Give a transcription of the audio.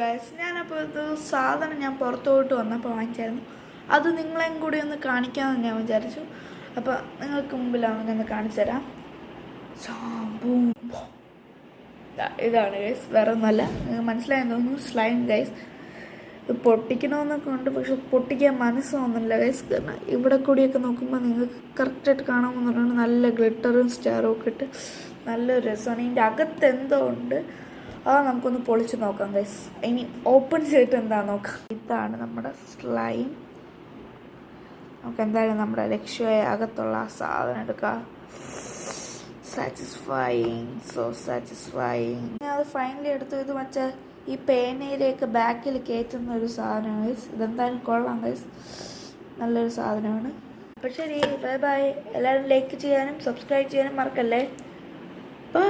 Guys, ഞാനപ്പോൾ ഇത് സാധനം ഞാൻ പുറത്തോട്ട് വന്നപ്പോൾ വാങ്ങിച്ചായിരുന്നു. അത് നിങ്ങളെയും കൂടി ഒന്ന് കാണിക്കാമെന്ന് ഞാൻ വിചാരിച്ചു. അപ്പോൾ നിങ്ങൾക്ക് മുമ്പിലാണ് ഞാൻ കാണിച്ചു തരാം. ഇതാണ് ഗൈസ്, വേറെ ഒന്നുമല്ല. നിങ്ങൾക്ക് മനസ്സിലായെന്ന് തോന്നുന്നു. Slime guys. ഇത് പൊട്ടിക്കണമെന്നൊക്കെ ഉണ്ട്, പക്ഷെ പൊട്ടിക്കാൻ മനസ്സൊന്നുമില്ല ഗൈസ്. കാരണം ഇവിടെ കൂടിയൊക്കെ നോക്കുമ്പോൾ നിങ്ങൾക്ക് കറക്റ്റായിട്ട് കാണാമെന്ന് പറഞ്ഞാൽ നല്ല ഗ്ലിറ്ററും സ്റ്റാറും ഒക്കെ ഇട്ട് നല്ലൊരു രസമാണ്. ഇതിൻ്റെ അകത്ത് എന്തോ ഉണ്ട്, അത് നമുക്കൊന്ന് പൊളിച്ച് നോക്കാം ഗൈസ്. ഇനി ഓപ്പൺ ചെയ്തിട്ട് എന്താ നോക്കാം. ഇതാണ് നമ്മുടെ സ്ലൈം. നമുക്ക് എന്തായാലും നമ്മുടെ ലക്ഷ്യമായ അകത്തുള്ള ആ സാധനം എടുക്കാം. Satisfying, so satisfying. ഞാൻ അത് ഫൈനലി എടുത്തു. ഇത് മറ്റേ ഈ പേനയിലേക്ക് ബാക്കിൽ കയറ്റുന്ന ഒരു സാധനമാണ് ഗൈസ്. ഇതെന്തായാലും കൊള്ളാം ഗൈസ്, നല്ലൊരു സാധനമാണ്. അപ്പോൾ ശരി, ബൈ ബൈ. എല്ലാവരും ലൈക്ക് ചെയ്യാനും സബ്സ്ക്രൈബ് ചെയ്യാനും മറക്കല്ലേ. ബൈ.